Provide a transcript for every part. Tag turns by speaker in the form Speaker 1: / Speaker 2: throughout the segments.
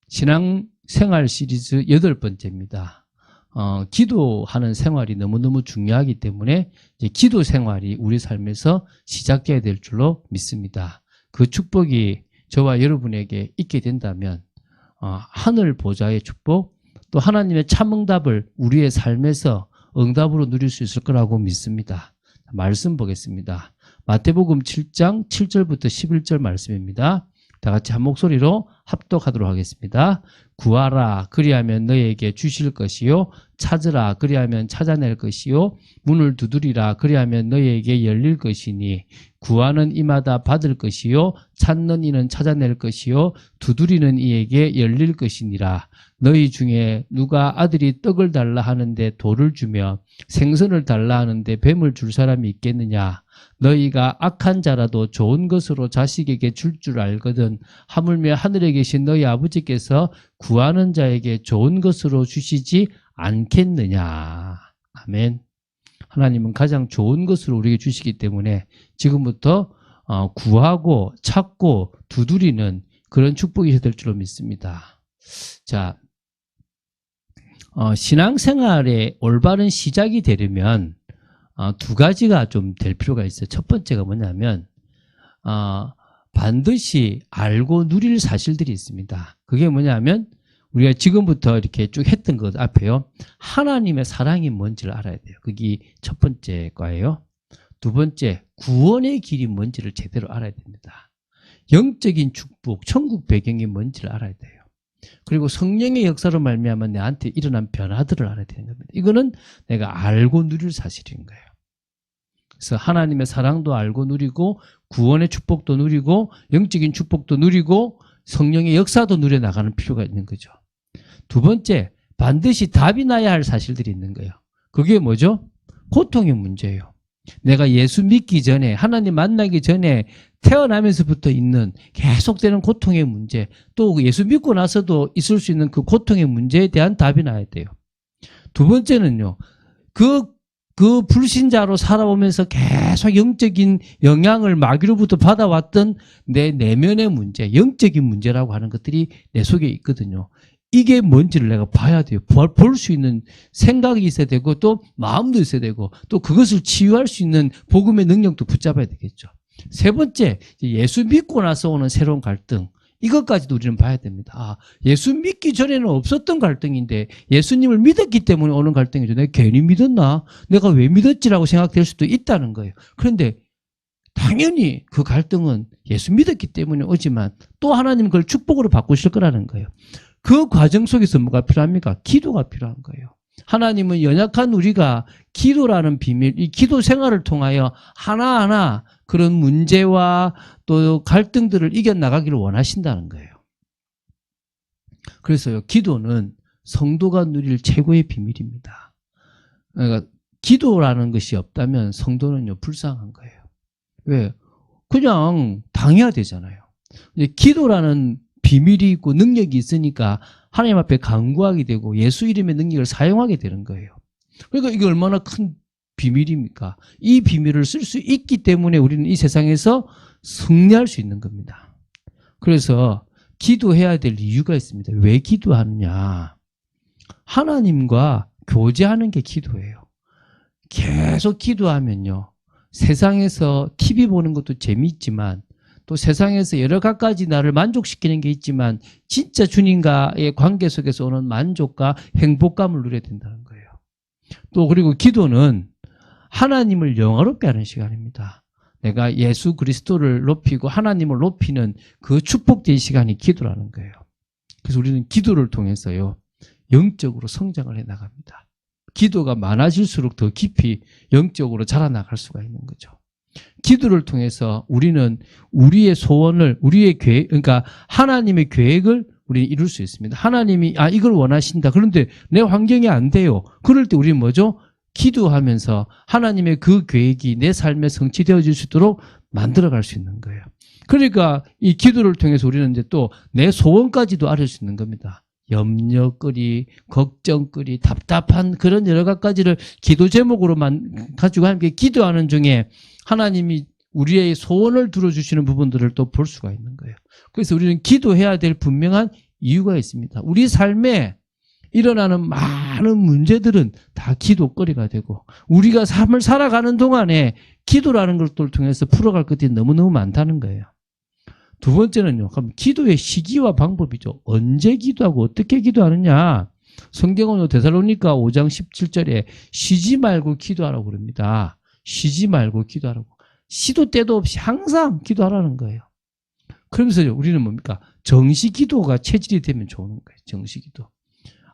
Speaker 1: 신앙생활 시리즈 8번째입니다. 기도하는 생활이 너무너무 중요하기 때문에 이제 기도 생활이 우리 삶에서 시작돼야 될 줄로 믿습니다. 그 축복이 저와 여러분에게 있게 된다면 하늘 보좌의 축복, 또 하나님의 참 응답을 우리의 삶에서 응답으로 누릴 수 있을 거라고 믿습니다. 말씀 보겠습니다. 마태복음 7장 7절부터 11절 말씀입니다. 다 같이 한 목소리로 합독하도록 하겠습니다. 구하라 그리하면 너희에게 주실 것이요, 찾으라 그리하면 찾아낼 것이요, 문을 두드리라 그리하면 너희에게 열릴 것이니 구하는 이마다 받을 것이요, 찾는 이는 찾아낼 것이요, 두드리는 이에게 열릴 것이니라. 너희 중에 누가 아들이 떡을 달라 하는데 돌을 주며 생선을 달라 하는데 뱀을 줄 사람이 있겠느냐? 너희가 악한 자라도 좋은 것으로 자식에게 줄 줄 알거든 하물며 하늘에 계신 너희 아버지께서 구하는 자에게 좋은 것으로 주시지 않겠느냐. 아멘. 하나님은 가장 좋은 것으로 우리에게 주시기 때문에 지금부터 구하고 찾고 두드리는 그런 축복이 있어야 될 줄로 믿습니다. 자, 신앙생활의 올바른 시작이 되려면 두 가지가 좀 될 필요가 있어요. 첫 번째가 뭐냐면 반드시 알고 누릴 사실들이 있습니다. 그게 뭐냐면 우리가 지금부터 이렇게 쭉 했던 것 앞에요. 하나님의 사랑이 뭔지를 알아야 돼요. 그게 첫 번째 거예요. 두 번째, 구원의 길이 뭔지를 제대로 알아야 됩니다. 영적인 축복, 천국 배경이 뭔지를 알아야 돼요. 그리고 성령의 역사로 말미암아 내한테 일어난 변화들을 알아야 되는 겁니다. 이거는 내가 알고 누릴 사실인 거예요. 그래서 하나님의 사랑도 알고 누리고 구원의 축복도 누리고 영적인 축복도 누리고 성령의 역사도 누려나가는 필요가 있는 거죠. 두 번째, 반드시 답이 나야 할 사실들이 있는 거예요. 그게 뭐죠? 고통의 문제예요. 내가 예수 믿기 전에, 하나님 만나기 전에 태어나면서부터 있는 계속되는 고통의 문제, 또 예수 믿고 나서도 있을 수 있는 그 고통의 문제에 대한 답이 나야 돼요. 두 번째는요, 그 불신자로 살아오면서 계속 영적인 영향을 마귀로부터 받아왔던 내 내면의 문제, 영적인 문제라고 하는 것들이 내 속에 있거든요. 이게 뭔지를 내가 봐야 돼요. 볼 수 있는 생각이 있어야 되고 또 마음도 있어야 되고 또 그것을 치유할 수 있는 복음의 능력도 붙잡아야 되겠죠. 세 번째, 예수 믿고 나서 오는 새로운 갈등. 이것까지도 우리는 봐야 됩니다. 예수 믿기 전에는 없었던 갈등인데 예수님을 믿었기 때문에 오는 갈등이죠. 내가 괜히 믿었나? 내가 왜 믿었지라고 생각될 수도 있다는 거예요. 그런데 당연히 그 갈등은 예수 믿었기 때문에 오지만 또 하나님은 그걸 축복으로 바꾸실 거라는 거예요. 그 과정 속에서 뭐가 필요합니까? 기도가 필요한 거예요. 하나님은 연약한 우리가 기도라는 비밀, 이 기도 생활을 통하여 하나하나 그런 문제와 또 갈등들을 이겨나가기를 원하신다는 거예요. 그래서요, 기도는 성도가 누릴 최고의 비밀입니다. 그러니까 기도라는 것이 없다면 성도는요, 불쌍한 거예요. 왜? 그냥 당해야 되잖아요. 기도라는 비밀이 있고 능력이 있으니까 하나님 앞에 간구하게 되고 예수 이름의 능력을 사용하게 되는 거예요. 그러니까 이게 얼마나 큰 비밀입니까? 이 비밀을 쓸 수 있기 때문에 우리는 이 세상에서 승리할 수 있는 겁니다. 그래서 기도해야 될 이유가 있습니다. 왜 기도하느냐? 하나님과 교제하는 게 기도예요. 계속 기도하면요, 세상에서 TV 보는 것도 재미있지만 또 세상에서 여러 가지 나를 만족시키는 게 있지만 진짜 주님과의 관계 속에서 오는 만족과 행복감을 누려야 된다는 거예요. 또 그리고 기도는 하나님을 영화롭게 하는 시간입니다. 내가 예수 그리스도를 높이고 하나님을 높이는 그 축복된 시간이 기도라는 거예요. 그래서 우리는 기도를 통해서요, 영적으로 성장을 해나갑니다. 기도가 많아질수록 더 깊이 영적으로 자라나갈 수가 있는 거죠. 기도를 통해서 우리는 우리의 소원을, 우리의 계획, 그러니까 하나님의 계획을 우리는 이룰 수 있습니다. 하나님이 이걸 원하신다. 그런데 내 환경이 안 돼요. 그럴 때 우리는 뭐죠? 기도하면서 하나님의 그 계획이 내 삶에 성취되어질 수 있도록 만들어갈 수 있는 거예요. 그러니까 이 기도를 통해서 우리는 이제 또 내 소원까지도 알을 수 있는 겁니다. 염려거리, 걱정거리, 답답한 그런 여러 가지를 기도 제목으로만 가지고 함께 기도하는 중에 하나님이 우리의 소원을 들어주시는 부분들을 또 볼 수가 있는 거예요. 그래서 우리는 기도해야 될 분명한 이유가 있습니다. 우리 삶에 일어나는 많은 문제들은 다 기도거리가 되고 우리가 삶을 살아가는 동안에 기도라는 것들을 통해서 풀어갈 것들이 너무너무 많다는 거예요. 두 번째는요. 그럼 기도의 시기와 방법이죠. 언제 기도하고 어떻게 기도하느냐. 성경은 데살로니가 5장 17절에 쉬지 말고 기도하라고 그럽니다. 쉬지 말고 기도하라고. 시도 때도 없이 항상 기도하라는 거예요. 그러면서 우리는 뭡니까? 정시 기도가 체질이 되면 좋은 거예요. 정시 기도.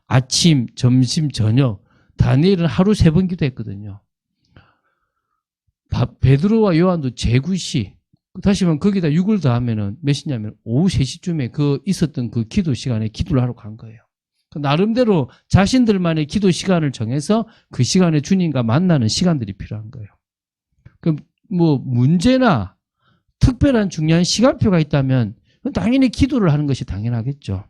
Speaker 1: 아침, 점심, 저녁. 다니엘은 하루 3번 기도했거든요. 베드로와 요한도 제구시. 다시 말하면 거기다 6을 더하면은 몇 시냐면 오후 3시쯤에 있었던 그 기도 시간에 기도를 하러 간 거예요. 나름대로 자신들만의 기도 시간을 정해서 그 시간에 주님과 만나는 시간들이 필요한 거예요. 그럼 뭐 문제나 특별한 중요한 시간표가 있다면 당연히 기도를 하는 것이 당연하겠죠.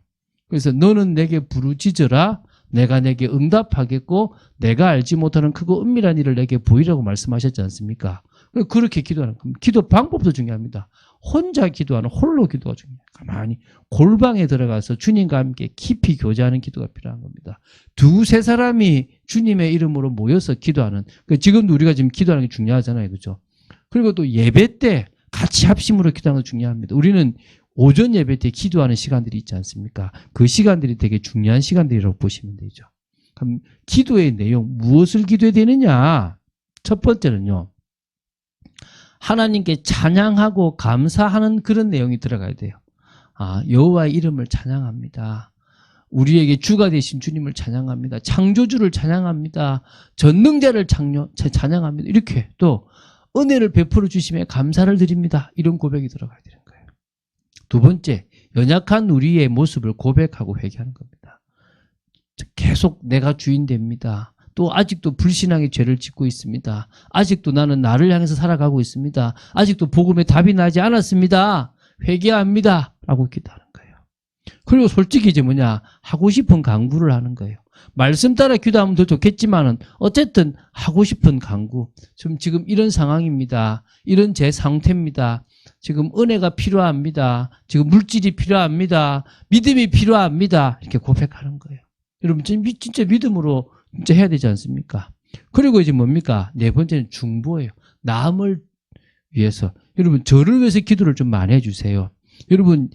Speaker 1: 그래서 너는 내게 부르짖어라. 내가 내게 응답하겠고 내가 알지 못하는 크고 은밀한 일을 내게 보이라고 말씀하셨지 않습니까? 그렇게 기도하는 겁니다. 기도 방법도 중요합니다. 혼자 기도하는 홀로 기도가 중요해요. 가만히 골방에 들어가서 주님과 함께 깊이 교제하는 기도가 필요한 겁니다. 2-3 사람이 주님의 이름으로 모여서 기도하는, 지금도 우리가 지금 기도하는 게 중요하잖아요. 그렇죠? 그리고 또 예배 때 같이 합심으로 기도하는 거 중요합니다. 우리는 오전 예배 때 기도하는 시간들이 있지 않습니까? 그 시간들이 되게 중요한 시간들이라고 보시면 되죠. 그럼 기도의 내용, 무엇을 기도해야 되느냐? 첫 번째는요. 하나님께 찬양하고 감사하는 그런 내용이 들어가야 돼요. 여호와의 이름을 찬양합니다. 우리에게 주가 되신 주님을 찬양합니다. 창조주를 찬양합니다. 전능자를 찬양합니다. 이렇게 또 은혜를 베풀어 주심에 감사를 드립니다. 이런 고백이 들어가야 되는 거예요. 두 번째, 연약한 우리의 모습을 고백하고 회개하는 겁니다. 계속 내가 주인 됩니다. 또 아직도 불신앙의 죄를 짓고 있습니다. 아직도 나는 나를 향해서 살아가고 있습니다. 아직도 복음에 답이 나지 않았습니다. 회개합니다. 라고 기도하는 거예요. 그리고 솔직히 이제 하고 싶은 강구를 하는 거예요. 말씀 따라 기도하면 더 좋겠지만은 어쨌든 하고 싶은 강구. 지금 이런 상황입니다. 이런 제 상태입니다. 지금 은혜가 필요합니다. 지금 물질이 필요합니다. 믿음이 필요합니다. 이렇게 고백하는 거예요. 여러분 진짜 믿음으로 진짜 해야 되지 않습니까? 그리고 이제 뭡니까? 네 번째는 중보예요. 남을 위해서. 여러분 저를 위해서 기도를 좀 많이 해주세요. 여러분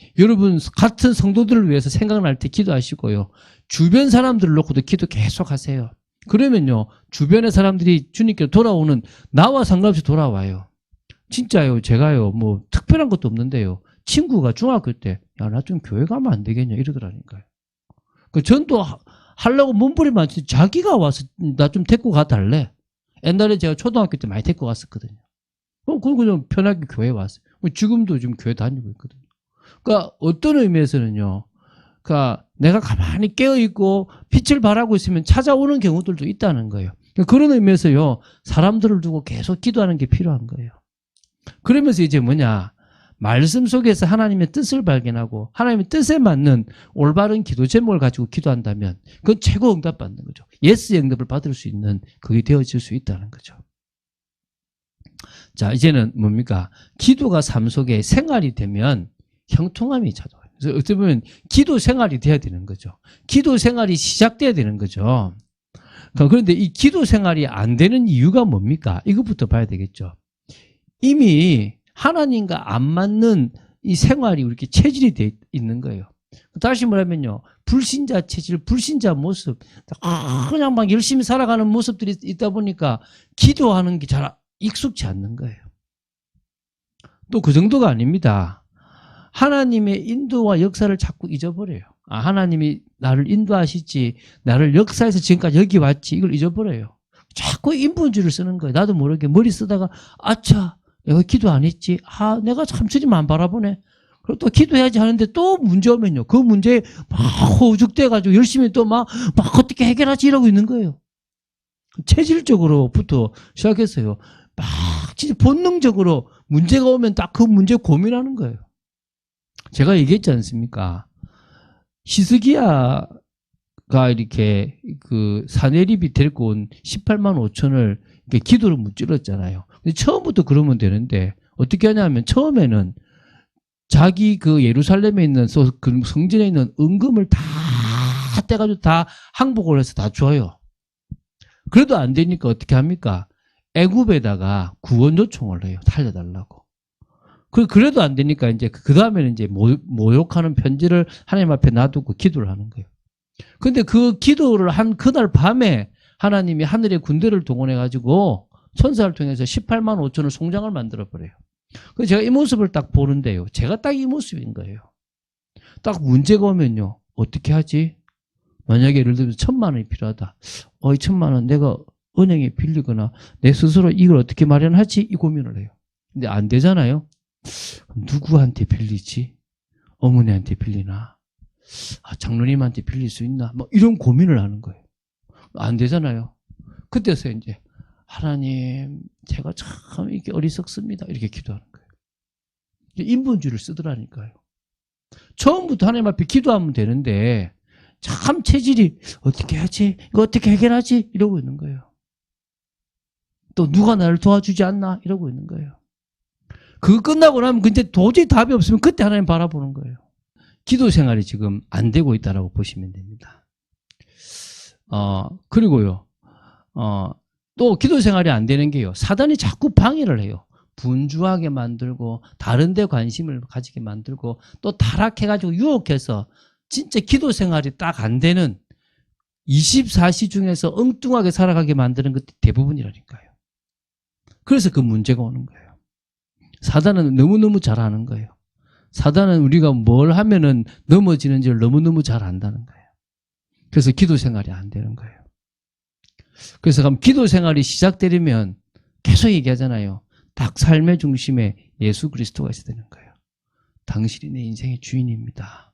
Speaker 1: 같은 성도들을 위해서 생각날 때 기도하시고요. 주변 사람들을 놓고도 기도 계속 하세요. 그러면요. 주변의 사람들이 주님께 돌아오는 나와 상관없이 돌아와요. 진짜요. 제가요. 뭐 특별한 것도 없는데요. 친구가 중학교 때 야, 나 좀 교회 가면 안 되겠냐 이러더라니까요. 그 전도 하려고 몸부림만 자기가 와서 나 좀 데리고 가달래. 옛날에 제가 초등학교 때 많이 데리고 갔었거든요. 그럼 그냥 편하게 교회 왔어요. 지금도 지금 교회 다니고 있거든요. 그러니까 어떤 의미에서는요. 그러니까 내가 가만히 깨어있고 빛을 발하고 있으면 찾아오는 경우들도 있다는 거예요. 그러니까 그런 의미에서요. 사람들을 두고 계속 기도하는 게 필요한 거예요. 그러면서 이제 말씀 속에서 하나님의 뜻을 발견하고 하나님의 뜻에 맞는 올바른 기도 제목을 가지고 기도한다면 그건 최고 응답받는 거죠. 예스의 응답을 받을 수 있는 그게 되어질 수 있다는 거죠. 자, 이제는 뭡니까? 기도가 삶 속에 생활이 되면 형통함이 찾아와요. 그래서 어떻게 보면 기도 생활이 돼야 되는 거죠. 기도 생활이 시작돼야 되는 거죠. 그런데 이 기도 생활이 안 되는 이유가 뭡니까? 이것부터 봐야 되겠죠. 이미 하나님과 안 맞는 이 생활이 이렇게 체질이 돼 있는 거예요. 다시 말하면요. 불신자 체질, 불신자 모습, 그냥 막 열심히 살아가는 모습들이 있다 보니까 기도하는 게 잘 익숙치 않는 거예요. 또 그 정도가 아닙니다. 하나님의 인도와 역사를 자꾸 잊어버려요. 하나님이 나를 인도하시지, 나를 역사에서 지금까지 여기 왔지, 이걸 잊어버려요. 자꾸 인본주의를 쓰는 거예요. 나도 모르게 머리 쓰다가, 아차, 내가 기도 안 했지. 내가 참 주님 안 바라보네. 그리고 또 기도해야지 하는데 또 문제 오면요. 그 문제에 막 호죽돼가지고 열심히 또 막 어떻게 해결하지 이러고 있는 거예요. 체질적으로부터 시작했어요. 막 진짜 본능적으로 문제가 오면 딱 그 문제 고민하는 거예요. 제가 얘기했지 않습니까? 히스기야가 이렇게 그 사내립이 데리고 온 18만 5천을 이렇게 기도를 무찔렀잖아요. 근데 처음부터 그러면 되는데 어떻게 하냐면 처음에는 자기 그 예루살렘에 있는 그 성전에 있는 은금을 다 떼가지고 다 항복을 해서 다 줘요. 그래도 안 되니까 어떻게 합니까? 애굽에다가 구원 요청을 해요. 살려달라고. 그래도 안 되니까 이제 그 다음에는 이제 모욕하는 편지를 하나님 앞에 놔두고 기도를 하는 거예요. 근데 그 기도를 한 그날 밤에 하나님이 하늘의 군대를 동원해가지고 천사를 통해서 18만 5천을 송장을 만들어버려요. 그래서 제가 이 모습을 딱 보는데요. 제가 딱 이 모습인 거예요. 딱 문제가 오면요. 어떻게 하지? 만약에 예를 들면 1,000만 원이 필요하다. 이 1,000만 원 내가 은행에 빌리거나 내 스스로 이걸 어떻게 마련하지? 이 고민을 해요. 근데 안 되잖아요. 누구한테 빌리지? 어머니한테 빌리나? 장로님한테 빌릴 수 있나? 뭐 이런 고민을 하는 거예요. 안 되잖아요. 그때서 이제 하나님 제가 참 이렇게 어리석습니다. 이렇게 기도하는 거예요. 인본주의를 쓰더라니까요. 처음부터 하나님 앞에 기도하면 되는데 참 체질이 어떻게 하지? 이거 어떻게 해결하지? 이러고 있는 거예요. 또 누가 나를 도와주지 않나? 이러고 있는 거예요. 그거 끝나고 나면 근데 도저히 답이 없으면 그때 하나님 바라보는 거예요. 기도 생활이 지금 안 되고 있다라고 보시면 됩니다. 그리고요. 또 기도 생활이 안 되는 게요. 사단이 자꾸 방해를 해요. 분주하게 만들고 다른 데 관심을 가지게 만들고 또 타락해가지고 유혹해서 진짜 기도 생활이 딱 안 되는 24시 중에서 엉뚱하게 살아가게 만드는 것들이 대부분이라니까요. 그래서 그 문제가 오는 거예요. 사단은 너무너무 잘 아는 거예요. 사단은 우리가 뭘 하면은 넘어지는지를 너무너무 잘 안다는 거예요. 그래서 기도 생활이 안 되는 거예요. 그래서 그럼 기도 생활이 시작되려면 계속 얘기하잖아요. 딱 삶의 중심에 예수 그리스도가 있어야 되는 거예요. 당신이 내 인생의 주인입니다.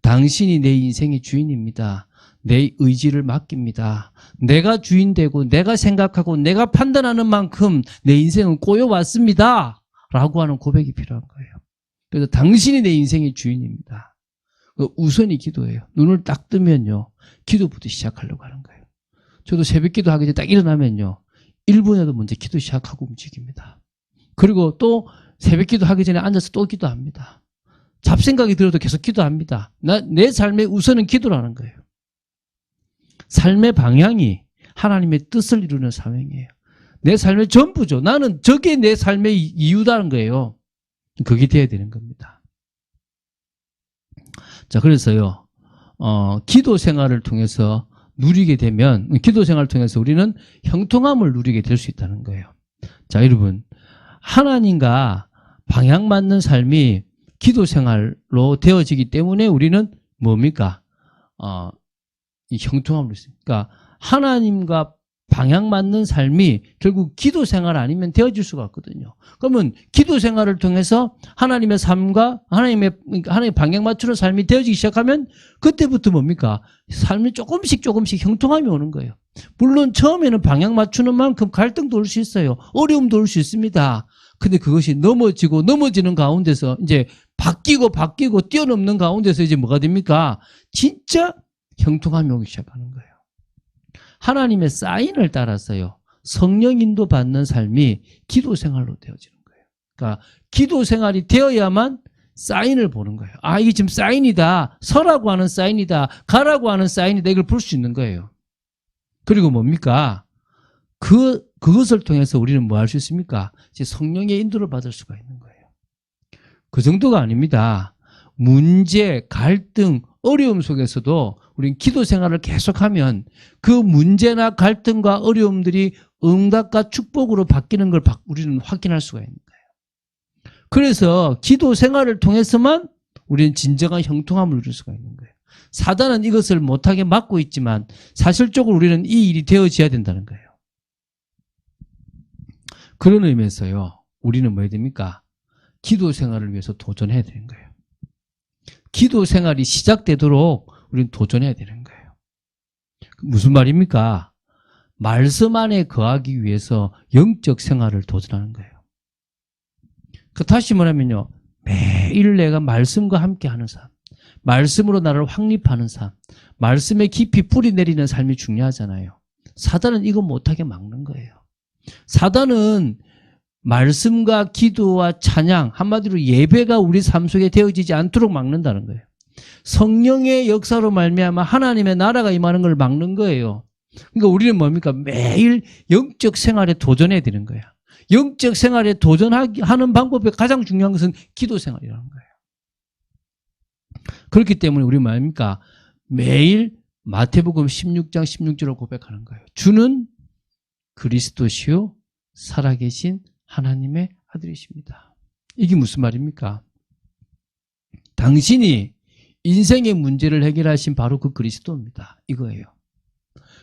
Speaker 1: 당신이 내 인생의 주인입니다. 내 의지를 맡깁니다. 내가 주인 되고 내가 생각하고 내가 판단하는 만큼 내 인생은 꼬여왔습니다. 라고 하는 고백이 필요한 거예요. 그래서 당신이 내 인생의 주인입니다. 우선이 기도예요. 눈을 딱 뜨면요. 기도부터 시작하려고 하는 거예요. 저도 새벽 기도 하기 전에 딱 일어나면요. 1분에도 먼저 기도 시작하고 움직입니다. 그리고 또 새벽 기도 하기 전에 앉아서 또 기도합니다. 잡생각이 들어도 계속 기도합니다. 내 삶의 우선은 기도라는 거예요. 삶의 방향이 하나님의 뜻을 이루는 사명이에요. 내 삶의 전부죠. 나는 저게 내 삶의 이유다는 거예요. 그게 돼야 되는 겁니다. 자, 그래서요, 기도 생활을 통해서 누리게 되면, 기도 생활을 통해서 우리는 형통함을 누리게 될 수 있다는 거예요. 자, 여러분, 하나님과 방향 맞는 삶이 기도 생활로 되어지기 때문에 우리는 뭡니까? 이 형통함을 누립니다. 그러니까 하나님과 방향 맞는 삶이 결국 기도 생활 아니면 되어질 수가 없거든요. 그러면 기도 생활을 통해서 하나님의 삶과 하나님의 방향 맞추는 삶이 되어지기 시작하면 그때부터 뭡니까? 삶이 조금씩 형통함이 오는 거예요. 물론 처음에는 방향 맞추는 만큼 갈등도 올 수 있어요. 어려움도 올 수 있습니다. 근데 그것이 넘어지는 가운데서 이제 바뀌고 뛰어넘는 가운데서 이제 뭐가 됩니까? 진짜 형통함이 오기 시작하는 거예요. 하나님의 사인을 따라서요. 성령 인도 받는 삶이 기도 생활로 되어지는 거예요. 그러니까 기도 생활이 되어야만 사인을 보는 거예요. 이게 지금 사인이다. 서라고 하는 사인이다. 가라고 하는 사인이다. 이걸 볼 수 있는 거예요. 그리고 뭡니까? 그것을 통해서 우리는 뭐 할 수 있습니까? 이제 성령의 인도를 받을 수가 있는 거예요. 그 정도가 아닙니다. 문제, 갈등, 어려움 속에서도 우리는 기도 생활을 계속하면 그 문제나 갈등과 어려움들이 응답과 축복으로 바뀌는 걸 우리는 확인할 수가 있는 거예요. 그래서 기도 생활을 통해서만 우리는 진정한 형통함을 누릴 수가 있는 거예요. 사단은 이것을 못하게 막고 있지만 사실적으로 우리는 이 일이 되어져야 된다는 거예요. 그런 의미에서요. 우리는 뭐 해야 됩니까? 기도 생활을 위해서 도전해야 되는 거예요. 기도 생활이 시작되도록 우리는 도전해야 되는 거예요. 무슨 말입니까? 말씀 안에 거하기 위해서 영적 생활을 도전하는 거예요. 다시 말하면요. 매일 내가 말씀과 함께 하는 삶, 말씀으로 나를 확립하는 삶, 말씀에 깊이 뿌리 내리는 삶이 중요하잖아요. 사단은 이거 못하게 막는 거예요. 사단은 말씀과 기도와 찬양, 한마디로 예배가 우리 삶 속에 되어지지 않도록 막는다는 거예요. 성령의 역사로 말미암아 하나님의 나라가 임하는 걸 막는 거예요. 그러니까 우리는 뭡니까? 매일 영적 생활에 도전해야 되는 거야. 영적 생활에 도전하는 방법의 가장 중요한 것은 기도 생활이라는 거예요. 그렇기 때문에 우리 뭡니까? 매일 마태복음 16장 16절을 고백하는 거예요. 주는 그리스도시요 살아계신 하나님의 아들이십니다. 이게 무슨 말입니까? 당신이 인생의 문제를 해결하신 바로 그 그리스도입니다. 이거예요.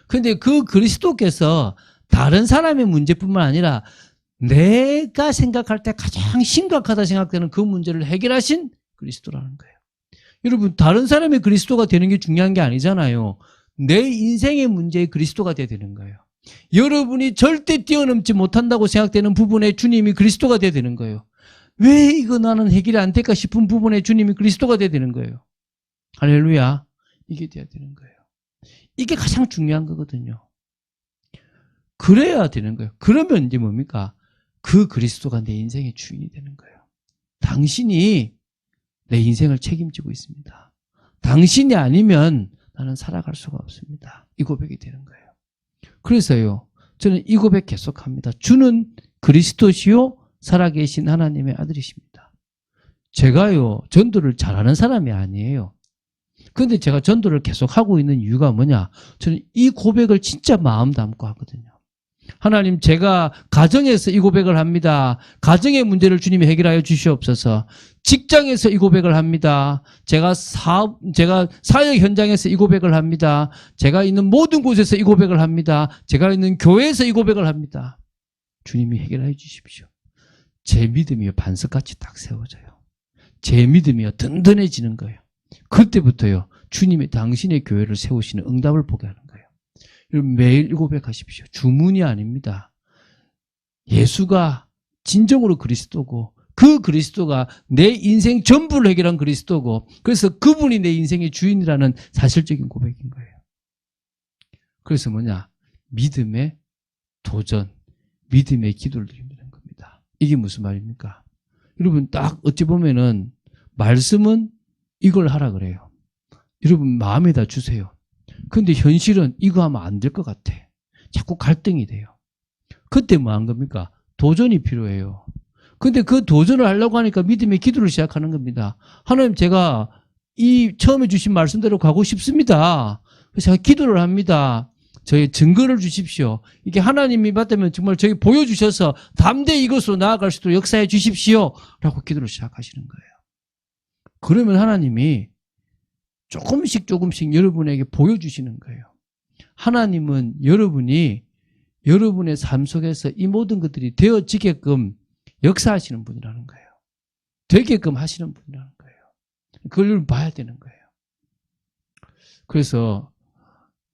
Speaker 1: 그런데 그 그리스도께서 다른 사람의 문제뿐만 아니라 내가 생각할 때 가장 심각하다 생각되는 그 문제를 해결하신 그리스도라는 거예요. 여러분, 다른 사람의 그리스도가 되는 게 중요한 게 아니잖아요. 내 인생의 문제의 그리스도가 돼야 되는 거예요. 여러분이 절대 뛰어넘지 못한다고 생각되는 부분에 주님이 그리스도가 돼야 되는 거예요. 왜 이거 나는 해결이 안 될까 싶은 부분에 주님이 그리스도가 돼야 되는 거예요. 할렐루야. 이게 돼야 되는 거예요. 이게 가장 중요한 거거든요. 그래야 되는 거예요. 그러면 이제 뭡니까? 그 그리스도가 내 인생의 주인이 되는 거예요. 당신이 내 인생을 책임지고 있습니다. 당신이 아니면 나는 살아갈 수가 없습니다. 이 고백이 되는 거예요. 그래서요, 저는 이 고백 계속합니다. 주는 그리스도시요 살아계신 하나님의 아들이십니다. 제가요, 전도를 잘하는 사람이 아니에요. 그런데 제가 전도를 계속하고 있는 이유가 뭐냐? 저는 이 고백을 진짜 마음 담고 하거든요. 하나님, 제가 가정에서 이 고백을 합니다. 가정의 문제를 주님이 해결하여 주시옵소서. 직장에서 이 고백을 합니다. 제가 사역 현장에서 이 고백을 합니다. 제가 있는 모든 곳에서 이 고백을 합니다. 제가 있는 교회에서 이 고백을 합니다. 주님이 해결해 주십시오. 제 믿음이 반석같이 딱 세워져요. 제 믿음이 든든해지는 거예요. 그때부터요, 주님이 당신의 교회를 세우시는 응답을 보게 하는 거예요. 여러분, 매일 이 고백하십시오. 주문이 아닙니다. 예수가 진정으로 그리스도고 그 그리스도가 내 인생 전부를 해결한 그리스도고 그래서 그분이 내 인생의 주인이라는 사실적인 고백인 거예요. 그래서 뭐냐? 믿음의 도전, 믿음의 기도를 드리는 겁니다. 이게 무슨 말입니까? 여러분, 딱 어찌 보면은 말씀은 이걸 하라 그래요. 여러분, 마음에다 주세요. 근데 현실은 이거 하면 안 될 것 같아. 자꾸 갈등이 돼요. 그때 뭐 한 겁니까? 도전이 필요해요. 근데 그 도전을 하려고 하니까 믿음의 기도를 시작하는 겁니다. 하나님, 제가 이 처음에 주신 말씀대로 가고 싶습니다. 그래서 제가 기도를 합니다. 저희 증거를 주십시오. 이게 하나님이 받으면 정말 저희 보여주셔서 담대히 이것으로 나아갈 수 있도록 역사해 주십시오. 라고 기도를 시작하시는 거예요. 그러면 하나님이 조금씩 여러분에게 보여주시는 거예요. 하나님은 여러분이 여러분의 삶 속에서 이 모든 것들이 되어지게끔 역사하시는 분이라는 거예요. 되게끔 하시는 분이라는 거예요. 그걸 봐야 되는 거예요. 그래서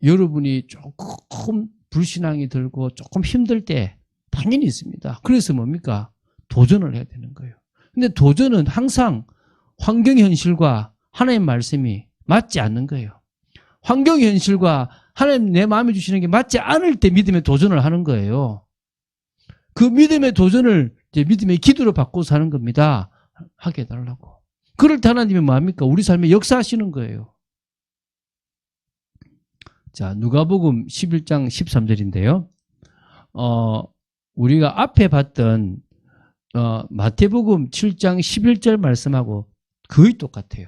Speaker 1: 여러분이 조금 불신앙이 들고 조금 힘들 때 당연히 있습니다. 그래서 뭡니까? 도전을 해야 되는 거예요. 근데 도전은 항상 환경 현실과 하나님의 말씀이 맞지 않는 거예요. 환경 현실과 하나님 내 마음에 주시는 게 맞지 않을 때 믿음의 도전을 하는 거예요. 그 믿음의 도전을 이제 믿음의 기도로 바꿔서 하는 겁니다. 하게 해달라고. 그럴 때 하나님이 뭐합니까? 우리 삶에 역사하시는 거예요. 자, 누가복음 11장 13절인데요. 우리가 앞에 봤던 마태복음 7장 11절 말씀하고 거의 똑같아요.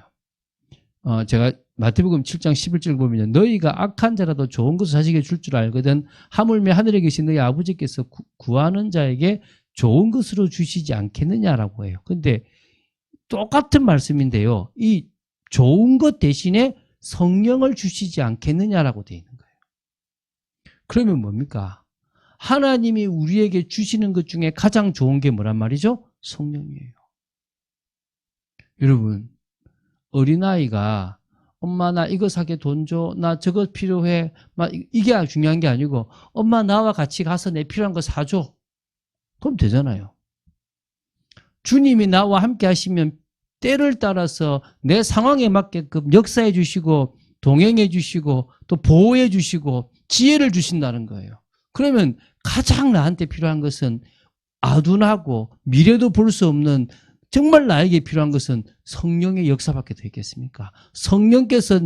Speaker 1: 제가 마태복음 7장 11절 보면 너희가 악한 자라도 좋은 것을 자식에게 줄 줄 알거든 하물며 하늘에 계신 너희 아버지께서 구하는 자에게 좋은 것으로 주시지 않겠느냐라고 해요. 근데 똑같은 말씀인데요. 이 좋은 것 대신에 성령을 주시지 않겠느냐라고 되어 있는 거예요. 그러면 뭡니까? 하나님이 우리에게 주시는 것 중에 가장 좋은 게 뭐란 말이죠? 성령이에요. 여러분, 어린아이가 엄마 나 이거 사게 돈 줘, 나 저거 필요해, 이게 중요한 게 아니고 엄마 나와 같이 가서 내 필요한 거 사줘. 그럼 되잖아요. 주님이 나와 함께 하시면 때를 따라서 내 상황에 맞게끔 역사해 주시고 동행해 주시고 또 보호해 주시고 지혜를 주신다는 거예요. 그러면 가장 나한테 필요한 것은 아둔하고 미래도 볼 수 없는 정말 나에게 필요한 것은 성령의 역사밖에 더 있겠습니까? 성령께서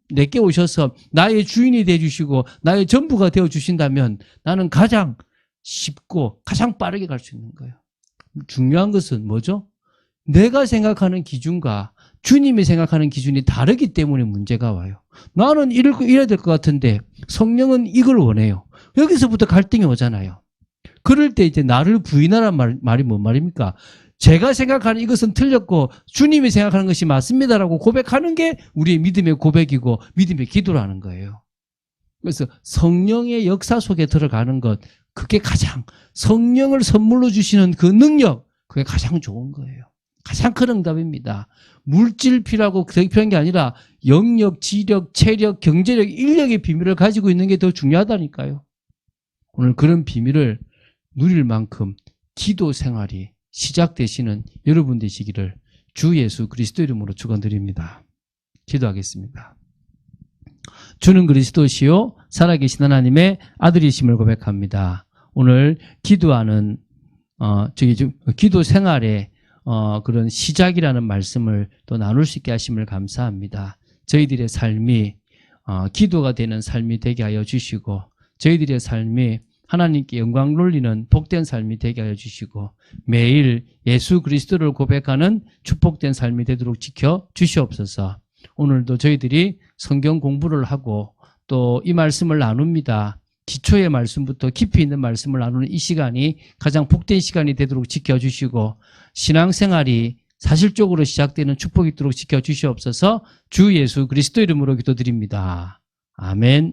Speaker 1: 내게 오셔서 나의 주인이 되어주시고 나의 전부가 되어주신다면 나는 가장 쉽고 가장 빠르게 갈 수 있는 거예요. 중요한 것은 뭐죠? 내가 생각하는 기준과 주님이 생각하는 기준이 다르기 때문에 문제가 와요. 나는 이래야 될 것 같은데 성령은 이걸 원해요. 여기서부터 갈등이 오잖아요. 그럴 때 이제 나를 부인하라는 말이 뭔 말입니까? 제가 생각하는 이것은 틀렸고 주님이 생각하는 것이 맞습니다라고 고백하는 게 우리의 믿음의 고백이고 믿음의 기도라는 거예요. 그래서 성령의 역사 속에 들어가는 것, 그게 가장 성령을 선물로 주시는 그 능력, 그게 가장 좋은 거예요. 가장 큰 응답입니다. 물질 필요하고 필요한 게 아니라 영역, 지력, 체력, 경제력, 인력의 비밀을 가지고 있는 게 더 중요하다니까요. 오늘 그런 비밀을 누릴 만큼 기도 생활이 시작되시는 여러분 되시기를 주 예수 그리스도 이름으로 축원드립니다. 기도하겠습니다. 주는 그리스도시요 살아계신 하나님의 아들이심을 고백합니다. 오늘 기도하는 기도 생활의 그런 시작이라는 말씀을 또 나눌 수 있게 하심을 감사합니다. 저희들의 삶이 기도가 되는 삶이 되게 하여 주시고 저희들의 삶이 하나님께 영광 돌리는 복된 삶이 되게 하여 주시고 매일 예수 그리스도를 고백하는 축복된 삶이 되도록 지켜 주시옵소서. 오늘도 저희들이 성경 공부를 하고 또 이 말씀을 나눕니다. 기초의 말씀부터 깊이 있는 말씀을 나누는 이 시간이 가장 복된 시간이 되도록 지켜주시고 신앙생활이 사실적으로 시작되는 축복이 있도록 지켜주시옵소서. 주 예수 그리스도 이름으로 기도드립니다. 아멘.